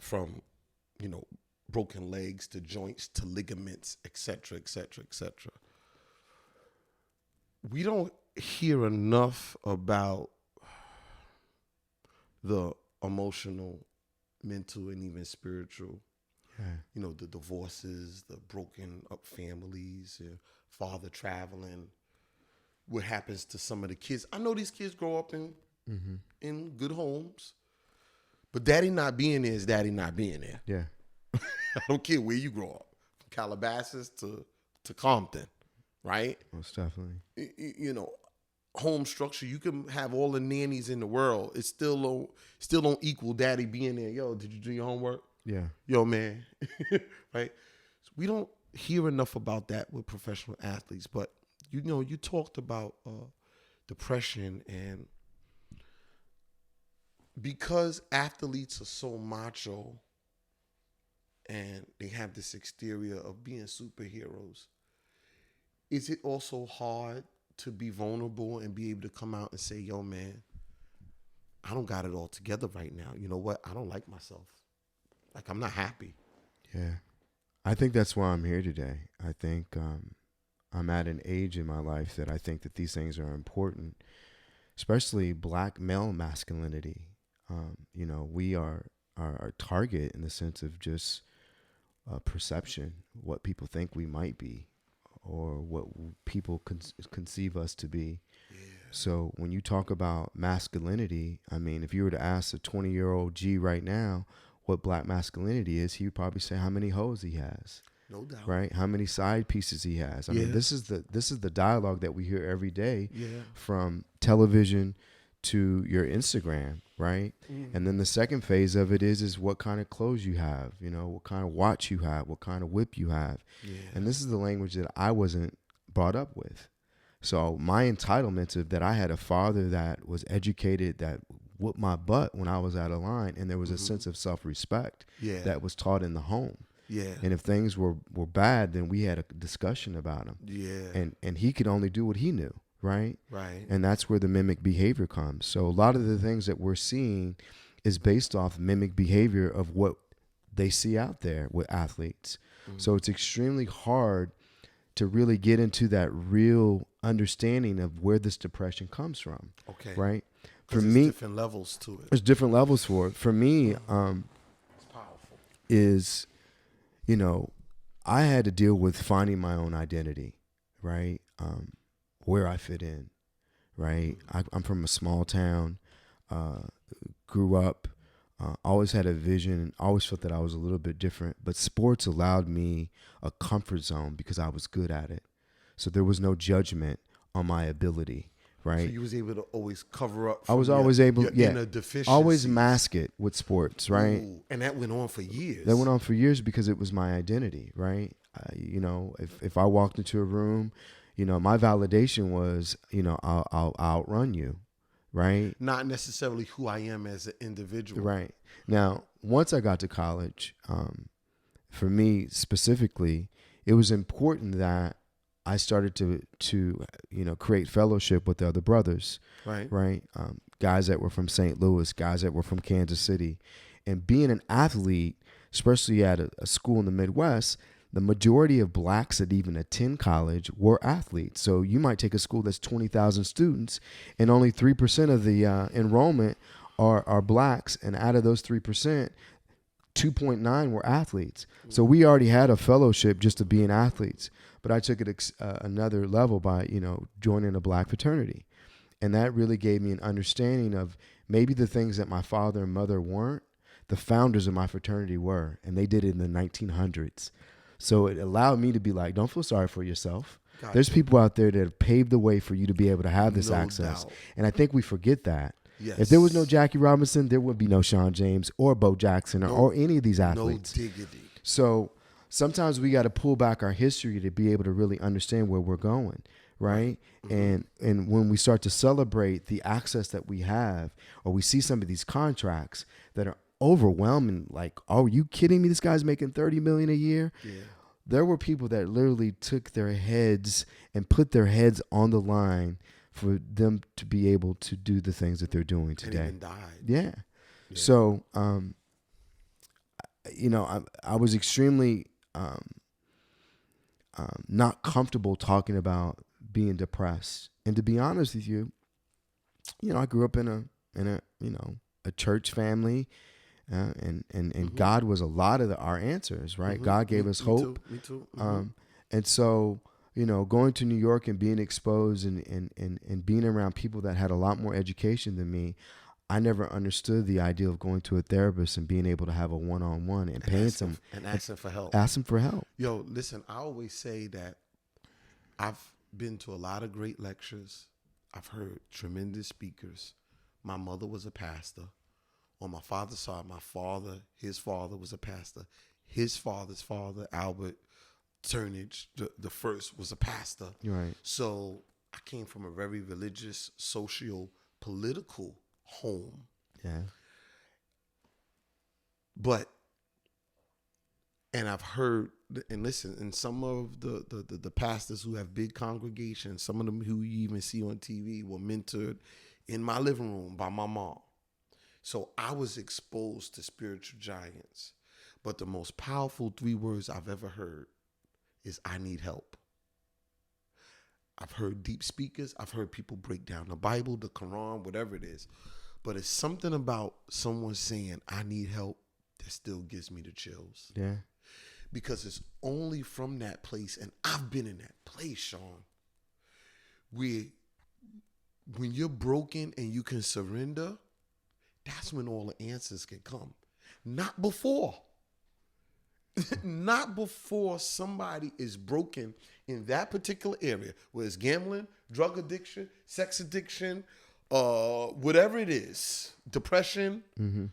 from, broken legs to joints to ligaments, et cetera, et cetera, et cetera. We don't hear enough about the emotional, mental, and even spiritual. Yeah. The divorces, the broken up families, father traveling. What happens to some of the kids? I know these kids grow up in good homes, but daddy not being there is daddy not being there. Yeah. I don't care where you grow up, from Calabasas to Compton, right? Most definitely. Home structure. You can have all the nannies in the world. It still don't equal daddy being there. Yo, did you do your homework? Yeah. Yo, man, right? So we don't hear enough about that with professional athletes. But you talked about depression, and because athletes are so macho and they have this exterior of being superheroes, is it also hard to be vulnerable and be able to come out and say, yo, man, I don't got it all together right now. You know what? I don't like myself. Like, I'm not happy. Yeah. I think that's why I'm here today. I think I'm at an age in my life that I think that these things are important, especially black male masculinity. We are our target in the sense of just perception, what people think we might be, or what people conceive us to be. Yeah. So when you talk about masculinity, I mean, if you were to ask a 20-year-old G right now what black masculinity is, he would probably say how many hoes he has. No doubt. Right? How many side pieces he has. I mean, this is the dialogue that we hear every day from television to your Instagram, right? And then the second phase of it is what kind of clothes you have, what kind of watch you have, what kind of whip you have. Yeah. And this is the language that I wasn't brought up with. So my entitlement of that I had a father that was educated, that whooped my butt when I was out of line, and there was a sense of self-respect that was taught in the home. Yeah. And if things were bad, then we had a discussion about them. Yeah. And he could only do what he knew. Right. Right. And that's where the mimic behavior comes. So a lot of the things that we're seeing is based off mimic behavior of what they see out there with athletes. So it's extremely hard to really get into that real understanding of where this depression comes from. Okay. Right. For me, different levels to it. There's different levels for it. For me, it's powerful. Is, I had to deal with finding my own identity. Right. Where I fit in, right? I'm from a small town, grew up, always had a vision, always felt that I was a little bit different, but sports allowed me a comfort zone because I was good at it. So there was no judgment on my ability, right? So you was able to always cover up. I was always able, inner deficiencies. always mask it with sports, right? Ooh, and that went on for years. That went on for years because it was my identity, right? If I walked into a room, my validation was, I'll outrun you, right? Not necessarily who I am as an individual. Right. Now, once I got to college, for me specifically, it was important that I started to create fellowship with the other brothers, right? Guys that were from St. Louis, guys that were from Kansas City. And being an athlete, especially at a school in the Midwest, the majority of blacks that even attend college were athletes. So you might take a school that's 20,000 students and only 3% of the enrollment are blacks. And out of those 3%, 2.9 were athletes. So we already had a fellowship just to being athletes. But I took it another level by, joining a black fraternity. And that really gave me an understanding of maybe the things that my father and mother weren't, the founders of my fraternity were. And they did it in the 1900s. So it allowed me to be like, don't feel sorry for yourself. Gotcha. There's people out there that have paved the way for you to be able to have this access. Doubt. And I think we forget that. Yes. If there was no Jackie Robinson, there would be no Sean James or Bo Jackson or any of these athletes. No diggity. So sometimes we got to pull back our history to be able to really understand where we're going, right? Mm-hmm. And when we start to celebrate the access that we have, or we see some of these contracts that are overwhelming, like, oh, are you kidding me? This guy's making $30 million a year. Yeah. There were people that literally took their heads and put their heads on the line for them to be able to do the things that they're doing today. And even died. Yeah. So I was extremely not comfortable talking about being depressed. And to be honest with you, I grew up in a church family, and God was a lot of our answers, right? God gave us hope. Me too. And so, going to New York and being exposed and being around people that had a lot more education than me, I never understood the idea of going to a therapist and being able to have a one-on-one and paying some and asking for help. Asking for help. Yo, listen, I always say that I've been to a lot of great lectures. I've heard tremendous speakers. My mother was a pastor. On my father's side, his father was a pastor. His father's father, Albert Turnage, the first, was a pastor. Right. So I came from a very religious, social, political home. Yeah. And I've heard, and listen, and some of the pastors who have big congregations, some of them who you even see on TV, were mentored in my living room by my mom. So I was exposed to spiritual giants. But the most powerful 3 words I've ever heard is I need help. I've heard deep speakers. I've heard people break down the Bible, the Quran, whatever it is. But it's something about someone saying I need help that still gives me the chills. Yeah. Because it's only from that place, and I've been in that place, Sean, where when you're broken and you can surrender, that's when all the answers can come. Not before. Not before somebody is broken in that particular area, whether it's gambling, drug addiction, sex addiction, whatever it is, depression. Mm-hmm.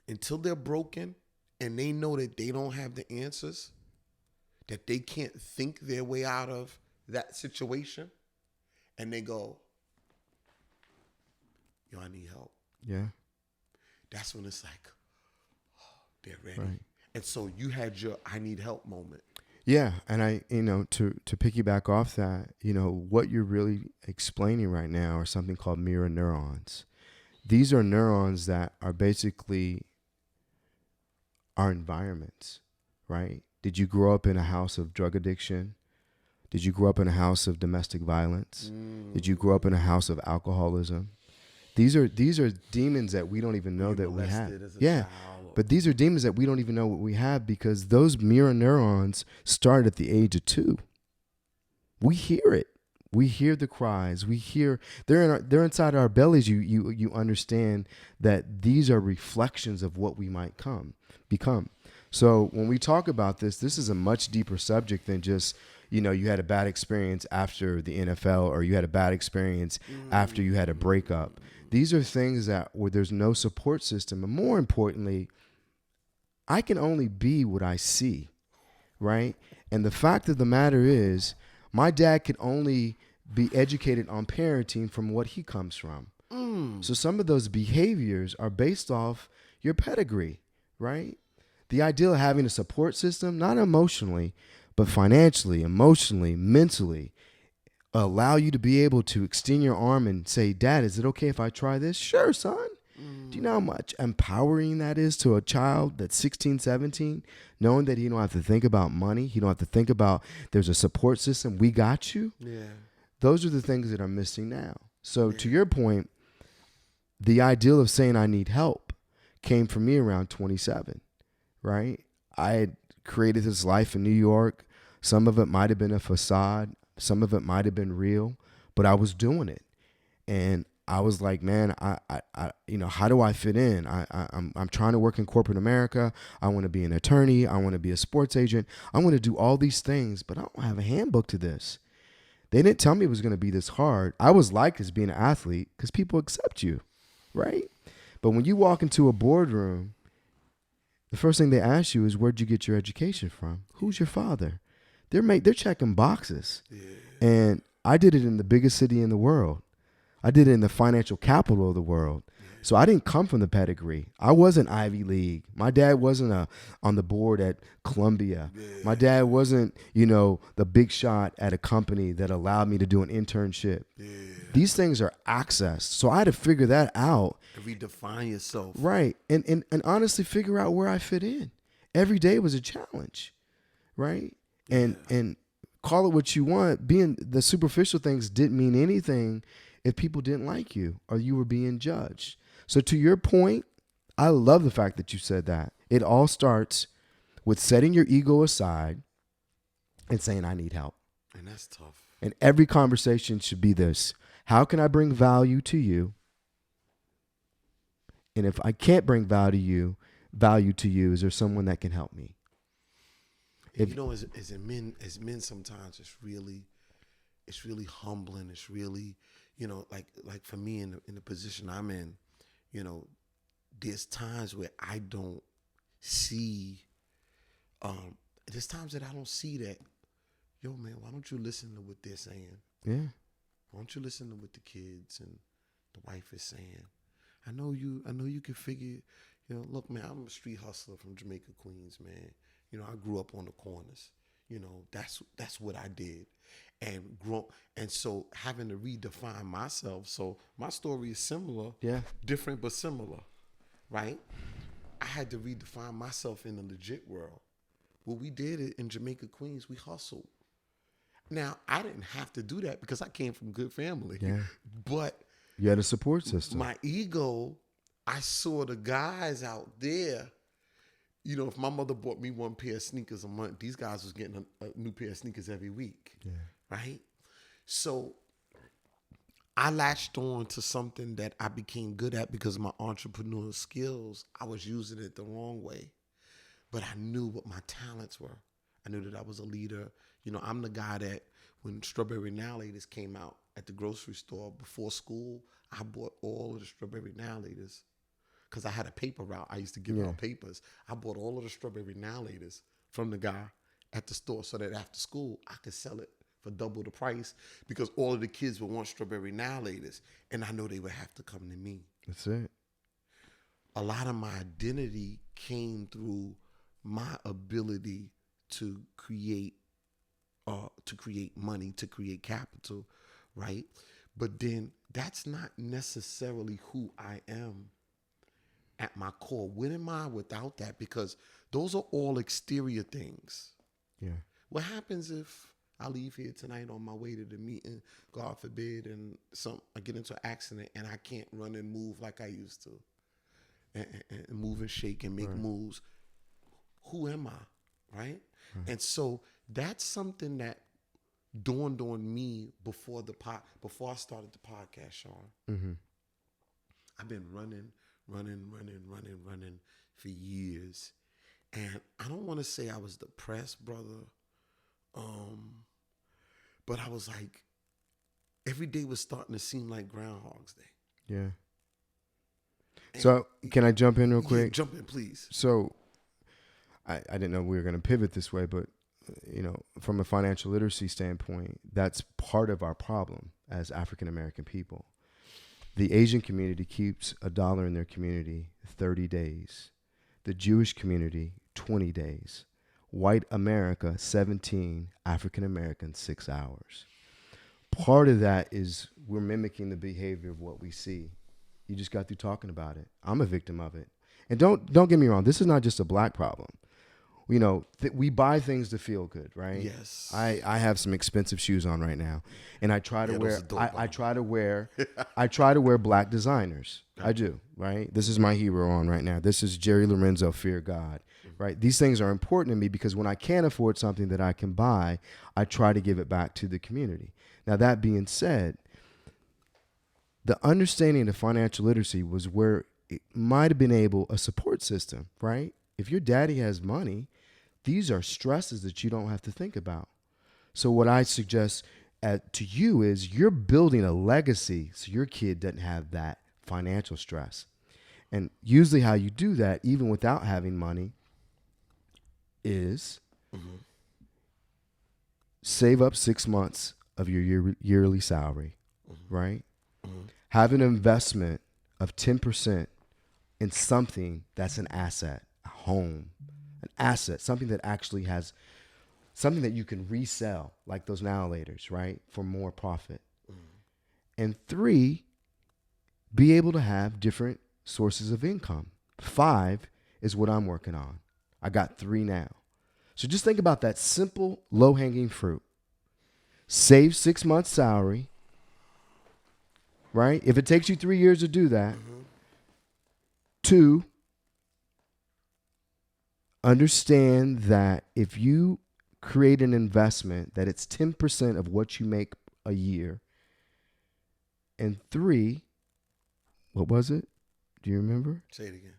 Until they're broken and they know that they don't have the answers, that they can't think their way out of that situation, and they go, yo, I need help. Yeah. That's when it's like, oh, they're ready. Right. And so you had your I need help moment. Yeah. And I, to piggyback off that, what you're really explaining right now are something called mirror neurons. These are neurons that are basically our environments, right? Did you grow up in a house of drug addiction? Did you grow up in a house of domestic violence? Did you grow up in a house of alcoholism? These are demons that we don't even know that we have. Yeah. But these are demons that we don't even know what we have, because those mirror neurons start at the age of 2. We hear it. We hear the cries. We hear they're inside our bellies. You understand that these are reflections of what we might become. So when we talk about this is a much deeper subject than just, you had a bad experience after the NFL, or you had a bad experience after you had a breakup. These are things where there's no support system. And more importantly, I can only be what I see, right? And the fact of the matter is, my dad could only be educated on parenting from what he comes from. So some of those behaviors are based off your pedigree, right? The idea of having a support system, not emotionally, but financially, emotionally, mentally, allow you to be able to extend your arm and say, Dad, is it okay if I try this? Sure, son. Do you know how much empowering that is to a child that's 16, 17, knowing that he don't have to think about money, he don't have to think about there's a support system, we got you? Yeah. Those are the things that are missing now. So to your point, the ideal of saying I need help came from me around 27, right? I had created this life in New York. Some of it might have been a facade. Some of it might have been real, but I was doing it. And I was like, man, I how do I fit in? I'm trying to work in corporate America. I want to be an attorney. I want to be a sports agent. I want to do all these things, but I don't have a handbook to this. They didn't tell me it was going to be this hard. I was liked as being an athlete because people accept you, right? But when you walk into a boardroom, the first thing they ask you is, where'd you get your education from? Who's your father? They're checking boxes. Yeah. And I did it in the biggest city in the world. I did it in the financial capital of the world. Yeah. So I didn't come from the pedigree. I wasn't Ivy League. My dad wasn't on the board at Columbia. Yeah. My dad wasn't, the big shot at a company that allowed me to do an internship. Yeah. These things are accessed. So I had to figure that out. Redefine yourself. Right. And honestly figure out where I fit in. Every day was a challenge. Right. And call it what you want. Being the superficial things didn't mean anything if people didn't like you or you were being judged. So to your point, I love the fact that you said that. It all starts with setting your ego aside and saying, I need help. And that's tough. And every conversation should be this: how can I bring value to you? And if I can't bring value to you, is there someone that can help me? As men, sometimes it's really humbling. It's really, like for me in the position I'm in, there's times where I don't see. There's times that I don't see that. Yo, man, why don't you listen to what they're saying? Yeah. Why don't you listen to what the kids and the wife is saying? I know you can figure. Look, man, I'm a street hustler from Jamaica, Queens, man. I grew up on the corners. That's what I did, and and so having to redefine myself. So my story is similar, different but similar, right? I had to redefine myself in the legit world. Well, we did it in Jamaica, Queens. We hustled. Now I didn't have to do that because I came from good family, but you had a support system. My ego, I saw the guys out there. If my mother bought me one pair of sneakers a month, these guys was getting a new pair of sneakers every week, right? So I latched on to something that I became good at because of my entrepreneurial skills. I was using it the wrong way, but I knew what my talents were. I knew that I was a leader. I'm the guy that when Strawberry Now-Laters came out at the grocery store before school, I bought all of the Strawberry Now-Laters. Because I had a paper route. I used to give out papers. I bought all of the Strawberry Now-Laters from the guy at the store so that after school, I could sell it for double the price because all of the kids would want Strawberry Now-Laters. And I know they would have to come to me. That's it. A lot of my identity came through my ability to create money, to create capital, right? But then that's not necessarily who I am. At my core, what am I without that? Because those are all exterior things. Yeah. What happens if I leave here tonight on my way to the meeting, God forbid, and I get into an accident and I can't run and move like I used to, and move and shake and make moves? Who am I, right? And so that's something that dawned on me before I started the podcast, Sean. Mm-hmm. I've been running for years. And I don't want to say I was depressed, brother. But I was like, every day was starting to seem like Groundhog's Day. Yeah. So can I jump in real quick? Yeah, jump in, please. So I didn't know we were going to pivot this way, but from a financial literacy standpoint, that's part of our problem as African American people. The Asian community keeps $1 in their community 30 days. The Jewish community, 20 days. White America, 17. African Americans, 6 hours. Part of that is we're mimicking the behavior of what we see. You just got through talking about it. I'm a victim of it. And don't get me wrong, this is not just a black problem. We buy things to feel good, right? Yes. I have some expensive shoes on right now, and I try to wear black designers. I do, right? This is my hero on right now. This is Jerry Lorenzo, Fear God, right? These things are important to me because when I can't afford something that I can buy, I try to give it back to the community. Now, that being said, the understanding of financial literacy was where it might have been a support system, right? If your daddy has money, these are stresses that you don't have to think about. So what I suggest to you is you're building a legacy so your kid doesn't have that financial stress. And usually how you do that, even without having money, is save up 6 months of your yearly salary, right? Have an investment of 10% in something that's an asset, a home, an asset, something that actually has something that you can resell, like those Now-Laters, right, for more profit. And 3, be able to have different sources of income. 5 is what I'm working on. I got 3 now. So just think about that simple, low-hanging fruit. Save 6 months' salary, right? If it takes you 3 years to do that. 2, understand that if you create an investment, that it's 10% of what you make a year. And 3, what was it? Do you remember? Say it again.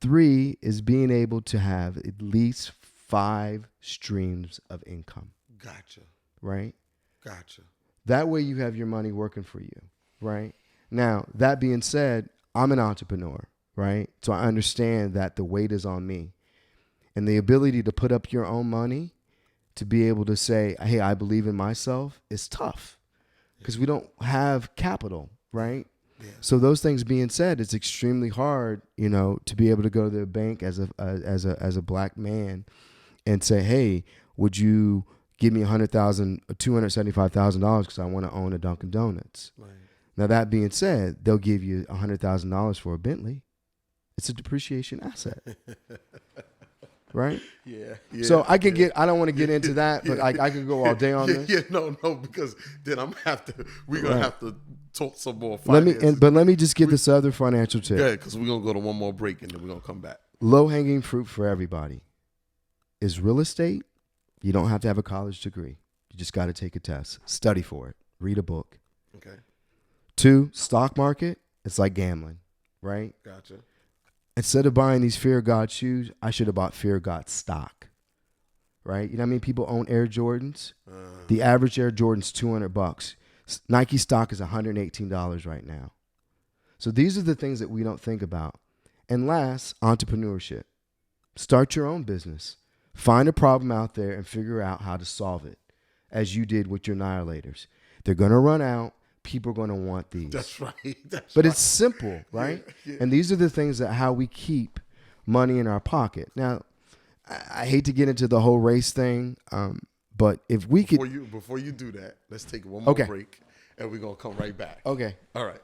3 is being able to have at least 5 streams of income. Gotcha. Right? Gotcha. That way you have your money working for you, right? Now, that being said, I'm an entrepreneur, right? So I understand that the weight is on me. And the ability to put up your own money, to be able to say, hey, I believe in myself, is tough because we don't have capital, right? Yeah. So those things being said, it's extremely hard, to be able to go to the bank as a black man and say, hey, would you give me $275,000 because I want to own a Dunkin' Donuts. Right. Now, that being said, they'll give you $100,000 for a Bentley. It's a depreciation asset. Right? Yeah. So I don't want to get into that, but I could go all day on this. Yeah, no, because then we're going to have to talk some more Let finances. me just get this other financial tip. Yeah, because we're going to go to one more break and then we're going to come back. Low-hanging fruit for everybody is real estate. You don't have to have a college degree. You just got to take a test, study for it, read a book. Okay. 2, stock market. It's like gambling, right? Gotcha. Instead of buying these Fear God shoes, I should have bought Fear God stock, right? You know how many people own Air Jordans? The average Air Jordan's $200. Nike stock is $118 right now. So these are the things that we don't think about. And last, entrepreneurship. Start your own business. Find a problem out there and figure out how to solve it, as you did with your Annihilators. They're going to run out. People are going to want these. That's right. But it's simple, right? Yeah. And these are the things that how we keep money in our pocket. Now, I hate to get into the whole race thing, but if we could... Before you do that, let's take one more break, and we're going to come right back. Okay. All right.